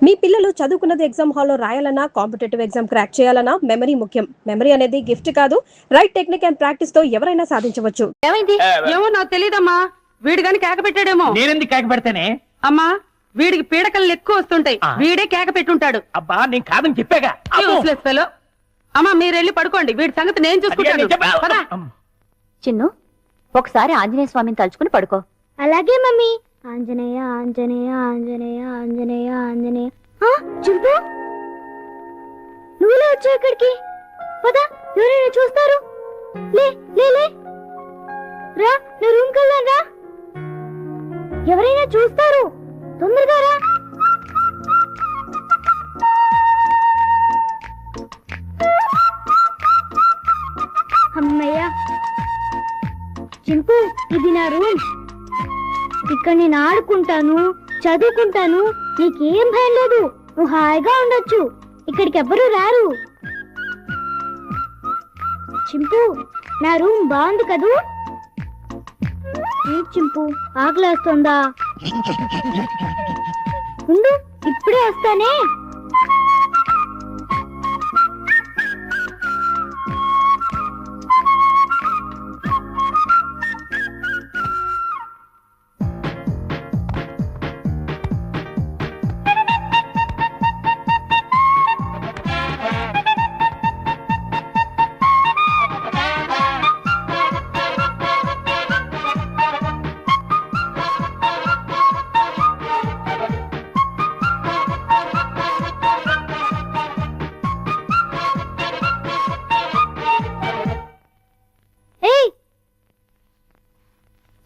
మీ పిల్లలు చదువుకున్నది ఎగ్జామ్ హాల్లో రాయాలన్నా కాంపిటేటివ్ ఎగ్జామ్ క్రాక్ చేయాలన్నా మెమరీ ముఖ్యం. మెమరీ అనేది గిఫ్ట్ కాదు, రైట్ టెక్నిక్ అండ్ ప్రాక్టీస్ తో ఎవరైనా సాధించవచ్చు. ఏమైంది? ఏమో నాకు తెలియదమ్మా. వీడు గాని కేక పెట్టాడేమో. నేనెందుకు కేక పెడతానే? అమ్మా, వీడికి పీడకలు ఎక్కువ వస్తుంటాయి. వీడే కేక పెట్టుంటాడు. అబ్బా నేను కాదని చెప్పాగా. అమ్మా మీరు వెళ్ళి పడుకోండి, వీడి సంగతి నేను చూసుకుంటాను. చిన్ను, ఒకసారి ఆంజనేయ స్వామిని తలుచుకుని పడుకో. అలాగే మమ్మీ. ఆంజనేయ ఆంజనేయ ఆంజనేయ ఆంజనేయ ఆంజనేయ. చింపు, నువ్వులే వచ్చావు ఇక్కడికి. పద, ఎవరైనా చూస్తారు. లే లే లే రా, నువ్వు రూమ్కి వెళ్దాం రా. ఎవరైనా చూస్తారు, తొందరగా రా. అమ్మయ్యా. చింపు, ఇది నా రూమ్. ఇక్కడ నేను ఆడుకుంటాను, చదువుకుంటాను. నీకేం భయం లేదు, నువ్వు హాయిగా ఉండొచ్చు. ఇక్కడికి ఎవ్వరూ రారు. చింపు, నా రూమ్ బాగుంది కదూ? చింపు, ఆకలేస్తుందా? ఉండు, ఇప్పుడే వస్తానే.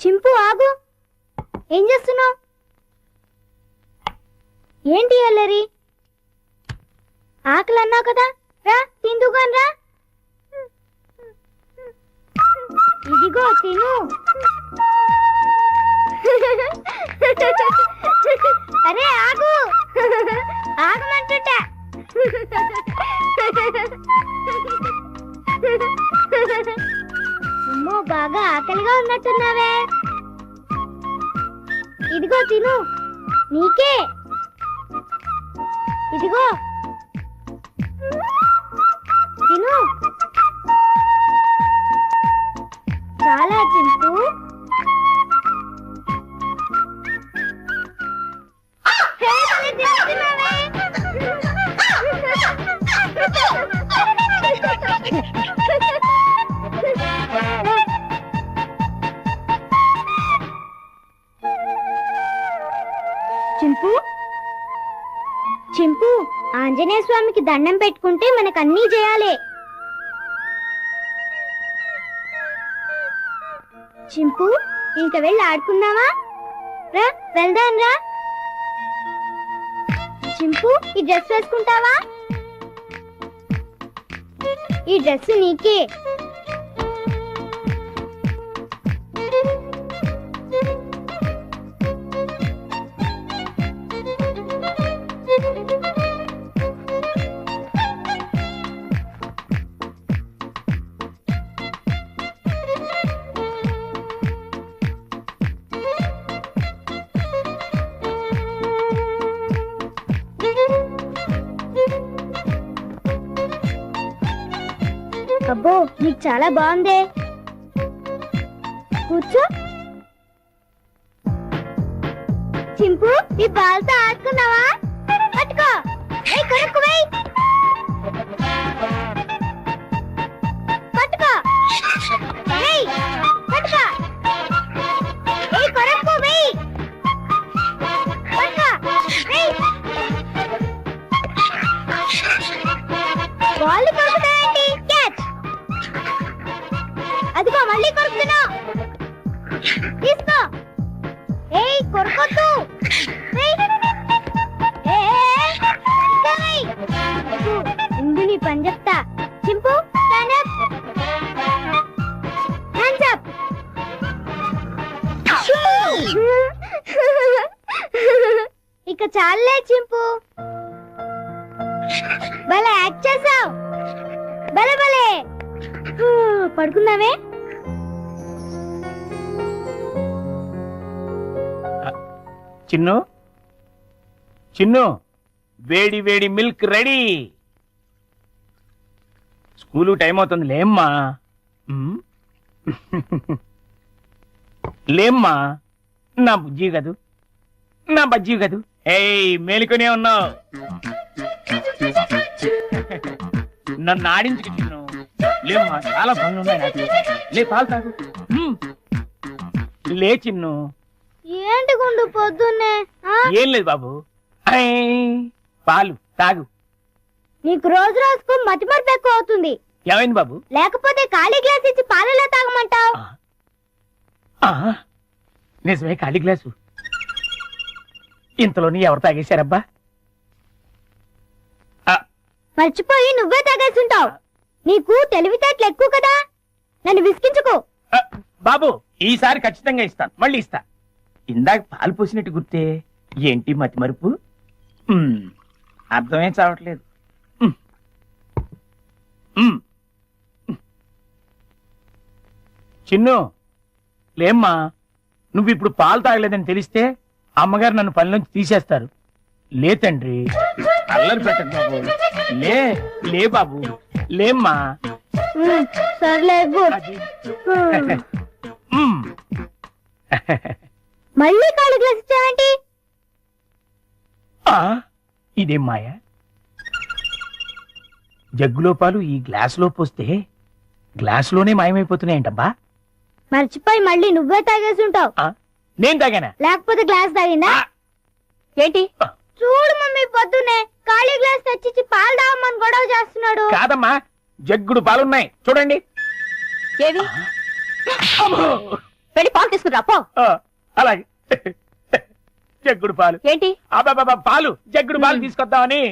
చింపు, ఆగు. ఏం చేస్తున్నావు? ఏంటి అల్లరి? ఆకలి అన్నావు కదా, రా తిందుగాని రా. ఇదిగో తిను. అరే ఆగు, ఆగమంటుంటా. అమ్మో, బాగా ఆకలిగా ఉన్నట్టున్నావే. ఇదిగో తిను, నీకే. ఇదిగో తిను. చాలా చింపు. చింపు, చింపు, ఆంజనేయ స్వామికి దండం పెట్టుకుంటే మనకన్నీ చేయాలి. చింపు, ఇంక వెళ్ళి ఆడుకుందామా? రా వెళ్దాం రా. చింపు, ఈ డ్రెస్ వేసుకుంటావా? ఈ డ్రెస్ నీకే. అబ్బో, నీకు చాలా బాగుందే. కూర్చో. చింపు, ఈ బాల్తో ఆడుకున్నావా? పట్టుకో. కొనుక్కు వెయ్యి. పట్టుకో. వెయ్యి. పట్టుకో. కొనుక్కు వెయ్యి. పట్టుకో. వెయ్యి. బాల్ కొనుక్కుతాయండి. క్యాచ్. అదిగో మళ్ళీ కొరుకుతున్నా. తీసుకో. కొరకొద్దు. ఇందు నీ పని చెప్తా. చింపు, హ్యాండ్స్ అప్. ఇక చాలే చింపు, భలే యాక్ట్ చేసావు. భలే భలే. పడుకున్నావే? చిన్ను, చిన్ను, వేడి వేడి మిల్క్ రెడీ. స్కూలు టైం అవుతుంది, లేమ్మా. లేమ్మా, నా బుజ్జి కదూ, నా బజ్జీ కదూ. ఏయ్, మేలుకొనే ఉన్నావు. నన్ను ఆడించుకు తిన్ను. లేమ్మా, చాలా పనులు ఉన్నాయి నాకు. లే, పాలు తాగు. లే చిన్ను. ఏంటి గుండు పొద్దున్నే ఏం లేదు బాబు, పాలు తాగు. నీకు రోజు రోజుకు మతిమరుపు ఎక్కువ అవుతుంది. ఏమైంది బాబు? లేకపోతే ఖాళీ గ్లాస్ ఇచ్చి పాలలో తాగమంటావు. నిజమే, ఖాళీ గ్లాసు. ఇంతలోని ఎవరు తాగేశారబ్బా? మర్చిపోయి నువ్వే తాగేస్తుంటావు. నీకు తెలివితేటలు ఎక్కువ కదా, నన్ను విసిగించుకో. బాబు, ఈసారి ఖచ్చితంగా ఇస్తాను, మళ్ళీ ఇస్తా. ఇందాక పాలు పోసినట్టు గుర్తే. ఏంటి మతి మరుపు? అర్థమే చావట్లేదు. చిన్ను, లేమ్మా. నువ్వు ఇప్పుడు పాలు తాగలేదని తెలిస్తే అమ్మగారు నన్ను పని నుంచి తీసేస్తారు. లే తండ్రి, అల్లరి పెట్టకు బాబు. లే లే బాబు, లేమ్మా. సర్లే అది. మళ్ళీ ఖాళీ గ్లాస్ ఇచ్చావేంటి? ఇదేం మాయ? జగ్గులో పాలు ఈ గ్లాసులో పోస్తే గ్లాసులోనే మాయమైపోతున్నాయంటబ్బా. మర్చిపోయి మళ్ళీ నువ్వే తాగేస్తుంటావు. నేను తాగానా? లేకపోతే గ్లాస్ తాగిందా? ఏంటి? చూడు మమ్మీ, పొద్దునే ఖాళీ గ్లాస్ తెచ్చిచ్చి పాలు తాగమని గొడవ చేస్తున్నాడు. కాదమ్మా, జగ్గుడు పాలున్నాయి చూడండి. ఏవి? వెళ్ళి పాలు తీసుకురా పో. అలాగే. జగ్గుడు పాలు ఏంటి? అబ్బాబా, పాలు, జగ్గుడు పాలు తీసుకొద్దామని.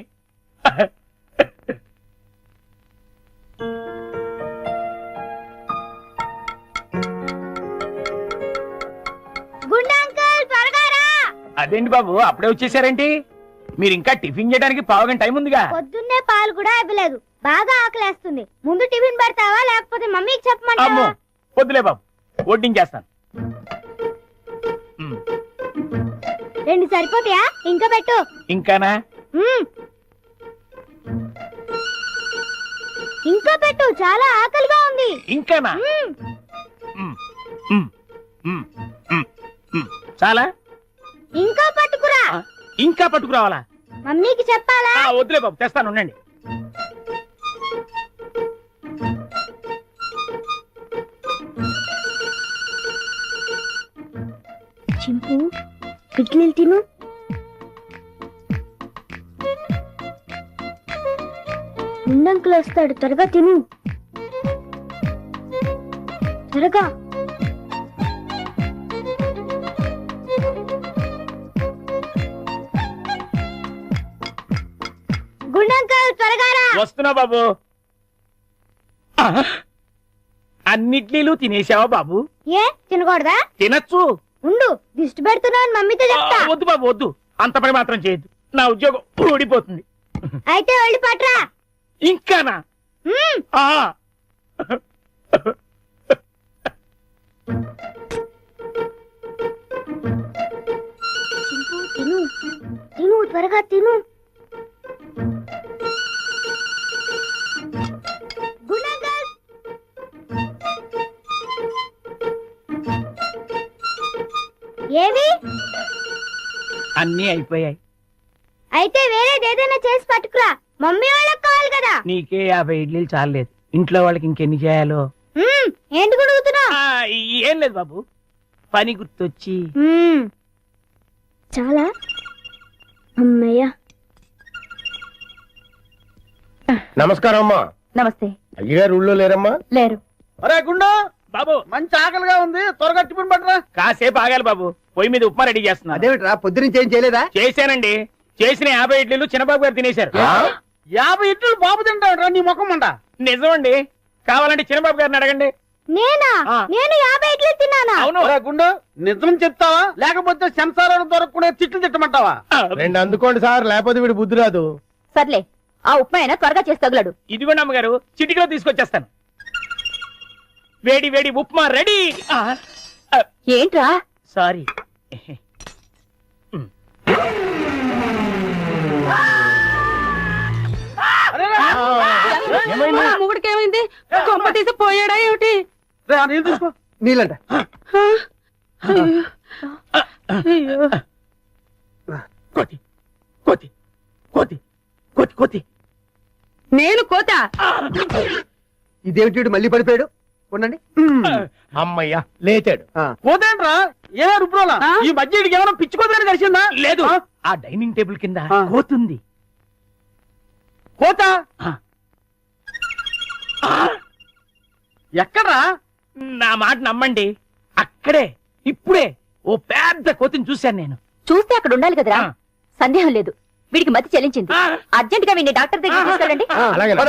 గుండా అంకుల్, త్వరగా రా. అదేంటి బాబు, అప్పుడే వచ్చేసారేంటి? మీరు ఇంకా టిఫిన్ చేయడానికి పావుగంట టైం ఉందిగా. పొద్దున్నే పాలు కూడా ఇవ్వలేదు. బాగా ఆకలేస్తుంది. ముందు టిఫిన్ పెడతావా లేకపోతే మమ్మీకి అమ్మో, చెప్పమంటావా? వద్దులే బాబు, వడ్డించేస్తాను. రెండు సరిపోతాయా? ఇంకా పెట్టు. ఇంకానా? ఇంకా పెట్టు, చాలా ఆకలిగా ఉంది. ఇంకానా? చాలా? ఇంకా పట్టుకురా. ఇంకా పట్టుకురావాలా? మమ్మీకి చెప్పాలా? వద్దులే బాబు, తెస్తాను, ఉండండి. చింపు, ఇడ్లీలు తిను. ముందంకులు వస్తాడు, త్వరగా తిను. త్వరగా. గుండంకల్, త్వరగా రా. వస్తున్నా బాబు. అన్నిట్లీలు తినేసావా బాబు? ఏ తినకూడదా? తినచ్చు. ఉండు, దిష్టి పెడుతున్నావు మమ్మీతో చెప్తా. వద్దు బాబు, వద్దు, అంత పని మాత్రం చేయొద్దు. నా ఉద్యోగం ఊడిపోతుంది. అయితే వెళ్ళి పట్రా. ఇంకానా? తిను తిను, త్వరగా తిను. గుణంకల్, ఏవి? అన్నీ అయిపోయాయి. అయితే వేరేదేదైనా చేసి పట్టుకురా, మమ్మీ వాళ్ళకి కావాలి కదా. నీకే 50 ఇడ్లీలు చాలేదు, ఇంట్లో వాళ్ళకి ఇంకెన్ని చేయాలో. ఏంటి గుడుగుతున్నా? ఏం లేదు బాబు, పని గుర్తొచ్చి. చాలా అమ్మయ్య. నమస్కారం అమ్మా. నమస్తే. అయ్యగారు ఊళ్ళో లేరమ్మా? లేరు. అరే గుండు, బాబు మంచి ఆకలిగా ఉంది, త్వరగా టిఫిన్ పట్టరా. కాసేపు ఆగాలి బాబు, పొయ్యి మీద ఉప్మా రెడీ చేస్తున్నా. అదేమిట్రా, పొద్దునుంచి ఏం చేయలేదా? చేశానండి, చేసిన 50 ఇడ్లీలు చిన్నబాబు గారు తినేశారు. 50 ఇడ్లీలు బాబు తింటాడు నీ ముఖం అంట. నిజమండి, కావాలంటే చిన్నబాబు గారిని అడగండి. నేనా? నేను 50 ఇడ్లీ తిన్నానా? అవును. గుండు, నిజం చెప్తావా లేకపోతే సెన్సార్ దొరకకుండా తిట్లు తిట్టమంటావా? రెండు అందుకోండి సార్, లేకపోతే వీడు బుద్ధి రాదు. సర్లే, ఆ ఉప్మా అయినా త్వరగా చేసి తగులడు. ఇదిగోండి అమ్మగారు, చిటికలో తీసుకొచ్చేస్తాను. వేడి వేడి ఉప్మా రెడీ. ఏంట్రా? సారీ. కొంప తీసి పోయాడా ఏమిటి? రే, ఆ నీళ్ళు తీసుకో. నీళ్ళంట. అయ్యో. కోతి కోతి కోతి కోతి కోతి. నేను కోత. ఇదేమిటి వీడు మళ్ళీ పడిపోయాడు? ఉండండి. అమ్మయ్యా లేచాడు. ఆ. పోతేంట్రా ఏ రుబ్రోలా ఆ? ఈ మధ్య వీడికి ఏమైనా పిచ్చుకోదని తెలిసిందా? లేదు, ఆ? ఆ డైనింగ్ టేబుల్ కింద ఆ. కోతుంది. పోతా ఆ. ఎక్కడ్రా? నా మాట నమ్మండి, అక్కడే ఇప్పుడే ఓ పెద్ద కోతిని చూశాను నేను. చూస్తే అక్కడ ఉండాలి కదరా. ఆ. సందేహం లేదు, వీడికి మతి చెల్లించింది. ఆ. అర్జెంట్ గా వీడిని డాక్టర్ దగ్గర తీసుకెళ్ళండి. అలాగే.